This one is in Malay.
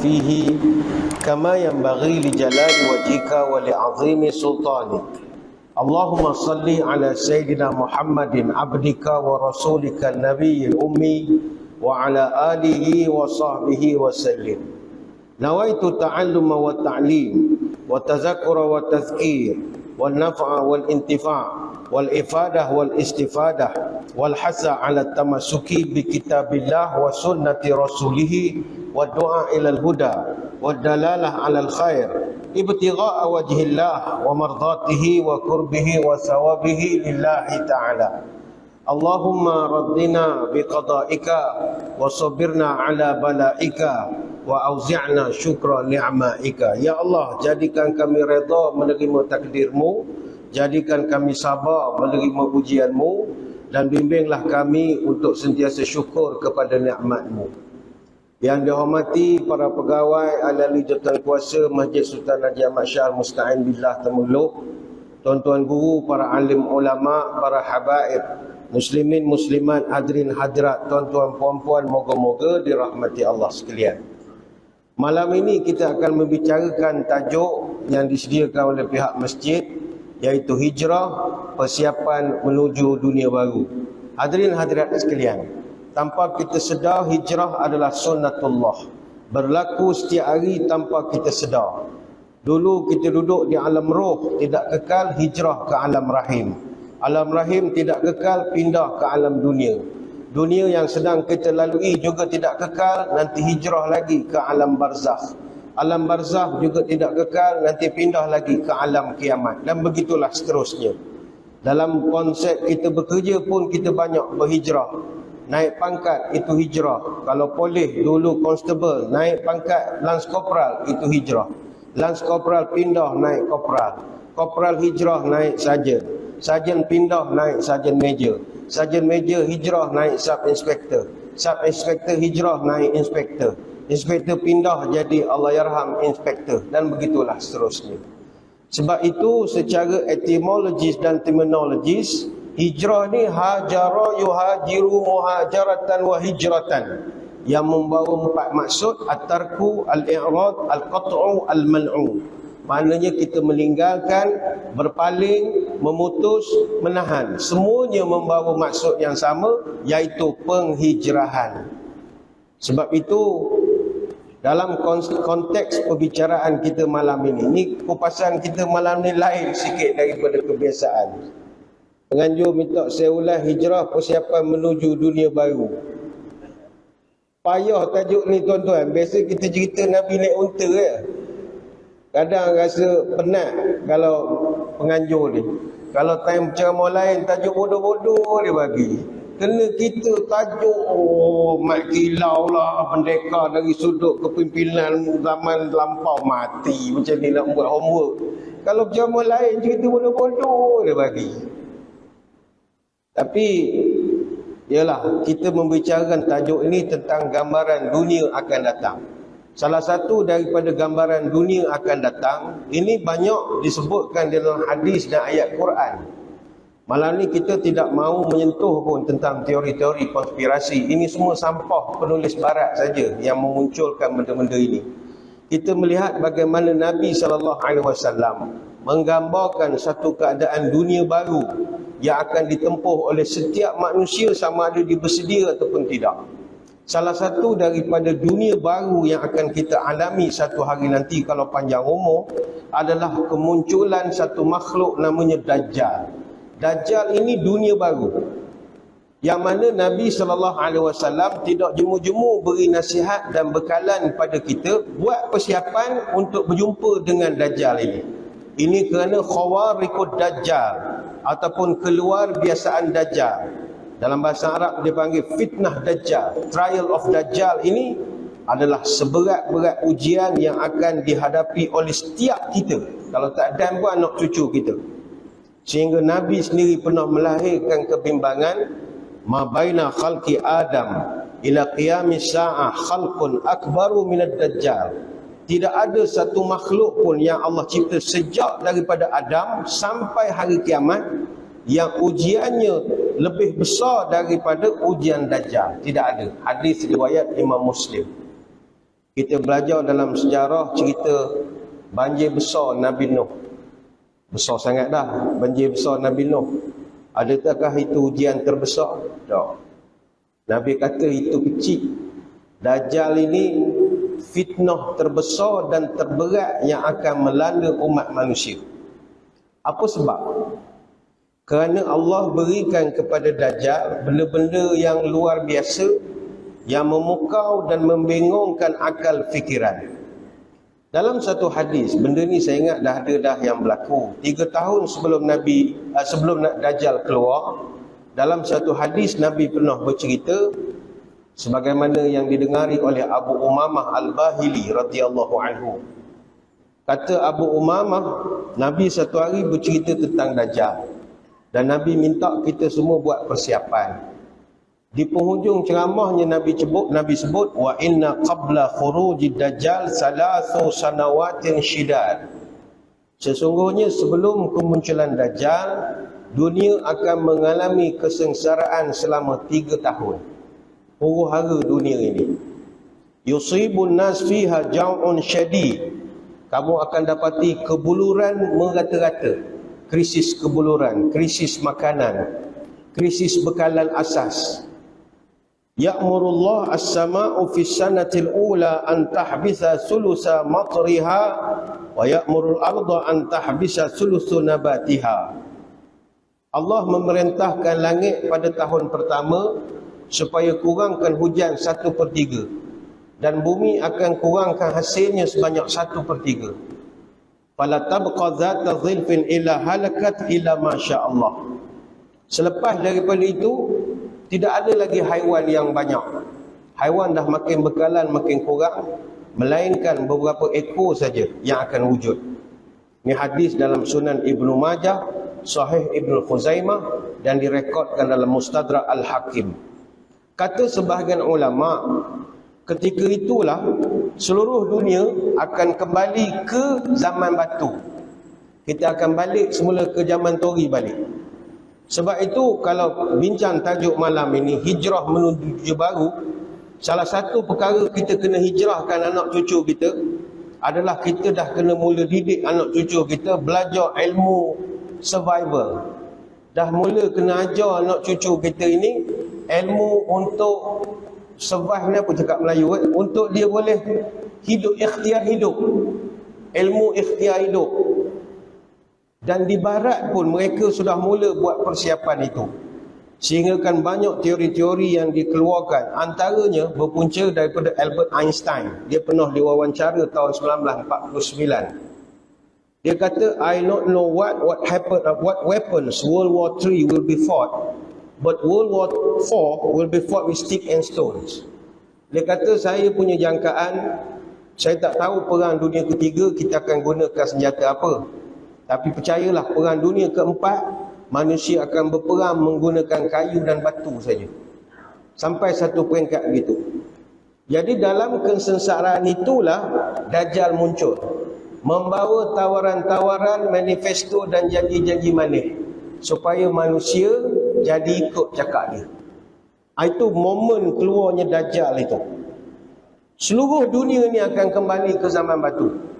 فيه كما ينبغي لجلال وجهك ولعظيم سلطانك. اللهم صل على سيدنا محمد عبدك ورسولك النبي الأمي وعلى آله وصحبه وسلم. نويت التعلم والتعليم والتذكر والتذكير والنفع والانتفاع والإفادة والاستفادة والحث على التمسك بكتاب الله وسنة رسوله والدعاء إلى الهدى والدلالة على الخير ابتغاء وجه الله ومرضاته وقربه وثوابه لله تعالى. اللهم ردنا بقضائك وصبرنا على بلائك وأوزعنا شكر نعمائك. Ya Allah, jadikan kami redha menerima takdirmu, jadikan kami sabar menerima ujianmu, dan bimbinglah kami untuk sentiasa syukur kepada nikmatmu. Yang dihormati para pegawai ahli jabatan kuasa Masjid Sultan Haji Ahmad Shah Al-Musta'in Billah Temuluk, tuan-tuan guru, para alim ulama, para habaib, muslimin muslimat, hadirin hadirat, tuan-tuan puan-puan, moga-moga dirahmati Allah sekalian. Malam ini kita akan membicarakan tajuk yang disediakan oleh pihak masjid, iaitu hijrah, persiapan menuju dunia baru. Hadirin hadirat sekalian, tanpa kita sedar, hijrah adalah sunnatullah, berlaku setiap hari tanpa kita sedar. Dulu kita duduk di alam roh, tidak kekal, hijrah ke alam rahim. Alam rahim tidak kekal, pindah ke alam dunia. Dunia yang sedang kita lalui juga tidak kekal, nanti hijrah lagi ke alam barzakh. Alam barzakh juga tidak kekal, nanti pindah lagi ke alam kiamat. Dan begitulah seterusnya. Dalam konsep kita bekerja pun kita banyak berhijrah. Naik pangkat itu hijrah. Kalau polis dulu constable, naik pangkat lance corporal itu hijrah. Lance corporal pindah naik corporal. Corporal hijrah naik sarjan. Sarjan pindah naik sarjan major. Sarjan major hijrah naik sub inspector. Sub inspector hijrah naik inspector. Inspektor pindah jadi Allahyarham inspektor, dan begitulah seterusnya. Sebab itu secara etimologis dan terminologis, hijrah ni hajara yuhajiru muhajaratan wa hijratan, yang membawa 4 maksud: at-tarku, al-i'rad, al-qat'u, al-man'u. Maknanya kita meninggalkan, berpaling, memutus, menahan. Semuanya membawa maksud yang sama, iaitu penghijrahan. Sebab itu dalam konteks perbicaraan kita malam ini kupasan kita malam ni lain sikit daripada kebiasaan. Penganjur minta saya ulas hijrah, persiapan menuju dunia baru. Payah tajuk ni tuan-tuan. Biasa kita cerita Nabi naik unta ya. Kadang rasa penat kalau penganjur ni. Kalau time ceramah lain tajuk bodoh-bodoh dia bagi. Kena kita tajuk mat kilau lah, pendekar dari sudut kepimpinan zaman lampau, mati macam ni nak buat homework. Kalau ceramah lain cerita bodoh-bodoh dia bagi. Tapi yalah, kita membicarakan tajuk ini tentang gambaran dunia akan datang. Salah satu daripada gambaran dunia akan datang ini banyak disebutkan dalam hadis dan ayat Quran. Malam ni kita tidak mahu menyentuh pun tentang teori-teori konspirasi. Ini semua sampah penulis barat saja yang memunculkan benda-benda ini. Kita melihat bagaimana Nabi SAW menggambarkan satu keadaan dunia baru yang akan ditempuh oleh setiap manusia sama ada dia bersedia ataupun tidak. Salah satu daripada dunia baru yang akan kita alami satu hari nanti kalau panjang umur adalah kemunculan satu makhluk namanya Dajjal. Dajjal ini dunia baru yang mana Nabi SAW tidak jemu-jemu beri nasihat dan bekalan kepada kita buat persiapan untuk berjumpa dengan Dajjal ini. Ini kerana khawariqud Dajjal ataupun keluar biasaan Dajjal. Dalam bahasa Arab dia panggil fitnah Dajjal. Trial of Dajjal ini adalah seberat-berat ujian yang akan dihadapi oleh setiap kita. Kalau tak dan pun anak cucu kita. Sehingga Nabi sendiri pernah melahirkan kebimbangan, ma baina khalqi Adam ila qiyamis sa'ah khalqun akbaru minad Dajjal. Tidak ada satu makhluk pun yang Allah cipta sejak daripada Adam sampai hari kiamat yang ujiannya lebih besar daripada ujian Dajjal. Tidak ada. Hadis riwayat Imam Muslim. Kita belajar dalam sejarah cerita banjir besar Nabi Nuh. Besar sangat dah banjir besar Nabi Nuh. Adakah itu ujian terbesar? Tak. Nabi kata itu kecil. Dajjal ini fitnah terbesar dan terberat yang akan melanda umat manusia. Apa sebab? Kerana Allah berikan kepada Dajjal benda-benda yang luar biasa, yang memukau dan membingungkan akal fikiran. Dalam satu hadis, benda ni saya ingat dah yang berlaku 3 tahun sebelum Dajjal keluar. Dalam satu hadis Nabi pernah bercerita sebagaimana yang didengari oleh Abu Umamah Al-Bahili radhiyallahu anhu. Kata Abu Umamah, Nabi satu hari bercerita tentang Dajjal dan Nabi minta kita semua buat persiapan. Di penghujung ceramahnya Nabi sebut wa inna qabla khurujid dajjal salasu sanawatin syidad. Sesungguhnya sebelum kemunculan Dajjal, dunia akan mengalami kesengsaraan selama 3 tahun. Huru-hara dunia ini. Yusibun nas fiha jam'un syadid. Kamu akan dapati kebuluran merata-rata. Krisis kebuluran, krisis makanan, krisis bekalan asas. Ya'murullah as-sama'u fi sanatil ula an tahbisa sulusa matriha wa ya'murul arda an tahbisa sulusu nabatiha. Allah memerintahkan langit pada tahun pertama supaya kurangkan hujan 1/3 dan bumi akan kurangkan hasilnya sebanyak 1/3. Fala tabqa zata dhilfin illa halakat illa masya-Allah. Selepas daripada itu tidak ada lagi haiwan yang banyak. Haiwan dah makin bekalan, makin kurang, melainkan beberapa ekor saja yang akan wujud. Ini hadis dalam Sunan Ibnu Majah, Sahih Ibnu Khuzaimah dan direkodkan dalam Mustadrak Al-Hakim. Kata sebahagian ulama, ketika itulah seluruh dunia akan kembali ke zaman batu. Kita akan balik semula ke zaman tori balik. Sebab itu kalau bincang tajuk malam ini, hijrah menuju dunia baru, salah satu perkara kita kena hijrahkan anak cucu kita adalah kita dah kena mula didik anak cucu kita belajar ilmu survival. Dah mula kena ajar anak cucu kita ini ilmu untuk survive ni, apa cakap Melayu, untuk dia boleh hidup, ikhtiar hidup. Ilmu ikhtiar hidup. Dan di barat pun mereka sudah mula buat persiapan itu. Sehingga kan banyak teori-teori yang dikeluarkan. Antaranya berpunca daripada Albert Einstein. Dia pernah diwawancara tahun 1949. Dia kata, I don't know what weapons World War III will be fought, but World War IV will be fought with stick and stones. Dia kata, saya punya jangkaan, saya tak tahu perang dunia ketiga kita akan gunakan senjata apa. Tapi percayalah, perang dunia keempat, manusia akan berperang menggunakan kayu dan batu saja. Sampai satu peringkat begitu. Jadi dalam kesengsaraan itulah Dajjal muncul. Membawa tawaran-tawaran, manifesto dan janji-janji manis. Supaya manusia jadi ikut cakap dia. Itu momen keluarnya Dajjal itu. Seluruh dunia ni akan kembali ke zaman batu.